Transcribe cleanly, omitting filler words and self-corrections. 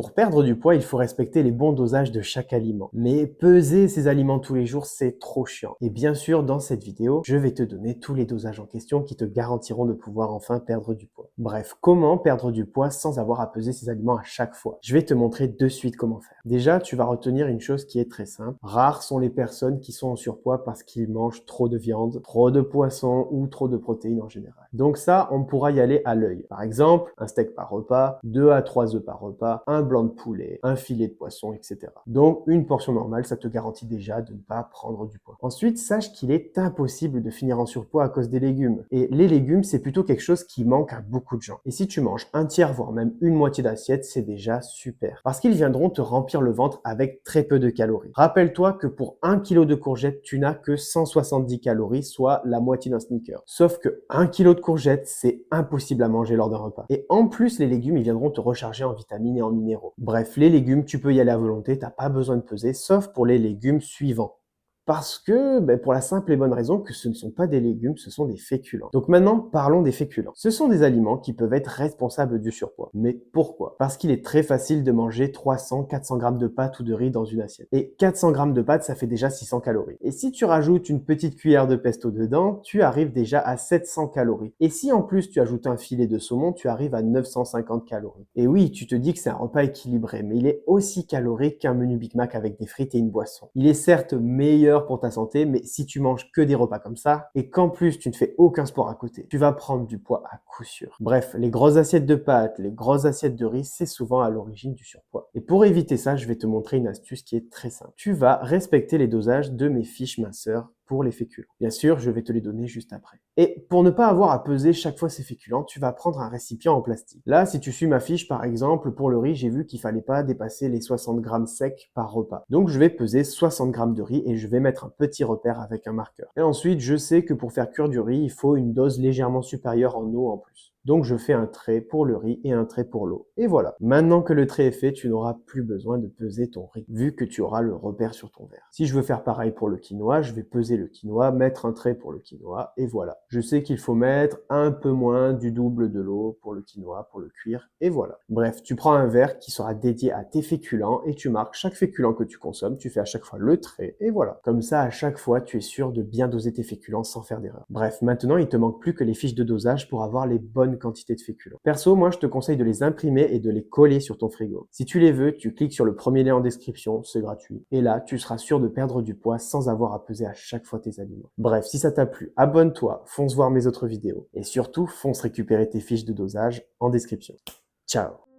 Pour perdre du poids, il faut respecter les bons dosages de chaque aliment. Mais peser ces aliments tous les jours, c'est trop chiant. Et bien sûr, dans cette vidéo, je vais te donner tous les dosages en question qui te garantiront de pouvoir enfin perdre du poids. Bref, comment perdre du poids sans avoir à peser ces aliments à chaque fois? Je vais te montrer de suite comment faire. Déjà, tu vas retenir une chose qui est très simple. Rares sont les personnes qui sont en surpoids parce qu'ils mangent trop de viande, trop de poisson ou trop de protéines en général. Donc ça, on pourra y aller à l'œil. Par exemple, un steak par repas, 2 à 3 œufs par repas, un blanc de poulet, un filet de poisson, etc. Donc une portion normale, ça te garantit déjà de ne pas prendre du poids. Ensuite, sache qu'il est impossible de finir en surpoids à cause des légumes. Et les légumes, c'est plutôt quelque chose qui manque à beaucoup de gens. Et si tu manges un tiers, voire même une moitié d'assiette, c'est déjà super. Parce qu'ils viendront te remplir le ventre avec très peu de calories. Rappelle-toi que pour 1 kg de courgettes, tu n'as que 170 calories, soit la moitié d'un sneaker. Sauf que 1 kg de courgettes, c'est impossible à manger lors d'un repas. Et en plus, les légumes, ils viendront te recharger en vitamines et en minéraux. Bref, les légumes, tu peux y aller à volonté, t'as pas besoin de peser, sauf pour les légumes suivants. Parce que, pour la simple et bonne raison que ce ne sont pas des légumes, ce sont des féculents. Donc maintenant, parlons des féculents. Ce sont des aliments qui peuvent être responsables du surpoids. Mais pourquoi? Parce qu'il est très facile de manger 300-400 grammes de pâtes ou de riz dans une assiette. Et 400 grammes de pâtes, ça fait déjà 600 calories. Et si tu rajoutes une petite cuillère de pesto dedans, tu arrives déjà à 700 calories. Et si en plus tu ajoutes un filet de saumon, tu arrives à 950 calories. Et oui, tu te dis que c'est un repas équilibré, mais il est aussi calorique qu'un menu Big Mac avec des frites et une boisson. Il est certes meilleur pour ta santé, mais si tu manges que des repas comme ça, et qu'en plus tu ne fais aucun sport à côté, tu vas prendre du poids à coup sûr. Bref, les grosses assiettes de pâtes, les grosses assiettes de riz, c'est souvent à l'origine du surpoids. Et pour éviter ça, je vais te montrer une astuce qui est très simple. Tu vas respecter les dosages de mes fiches minceurs pour les féculents. Bien sûr, je vais te les donner juste après. Et pour ne pas avoir à peser chaque fois ces féculents, tu vas prendre un récipient en plastique. Là, si tu suis ma fiche, par exemple, pour le riz, j'ai vu qu'il fallait pas dépasser les 60 grammes secs par repas. Donc, je vais peser 60 grammes de riz et je vais mettre un petit repère avec un marqueur. Et ensuite, je sais que pour faire cuire du riz, il faut une dose légèrement supérieure en eau en plus. Donc je fais un trait pour le riz et un trait pour l'eau. Et voilà. Maintenant que le trait est fait, tu n'auras plus besoin de peser ton riz, vu que tu auras le repère sur ton verre. Si je veux faire pareil pour le quinoa, je vais peser le quinoa, mettre un trait pour le quinoa, et voilà. Je sais qu'il faut mettre un peu moins du double de l'eau pour le quinoa, pour le cuire, et voilà. Bref, tu prends un verre qui sera dédié à tes féculents, et tu marques chaque féculent que tu consommes, tu fais à chaque fois le trait, et voilà. Comme ça, à chaque fois, tu es sûr de bien doser tes féculents sans faire d'erreur. Bref, maintenant, il te manque plus que les fiches de dosage pour avoir les bonnes quantités de féculents. Perso, moi, je te conseille de les imprimer et de les coller sur ton frigo. Si tu les veux, tu cliques sur le premier lien en description, c'est gratuit. Et là, tu seras sûr de perdre du poids sans avoir à peser à chaque fois tes aliments. Bref, si ça t'a plu, abonne-toi, fonce voir mes autres vidéos. Et surtout, fonce récupérer tes fiches de dosage en description. Ciao!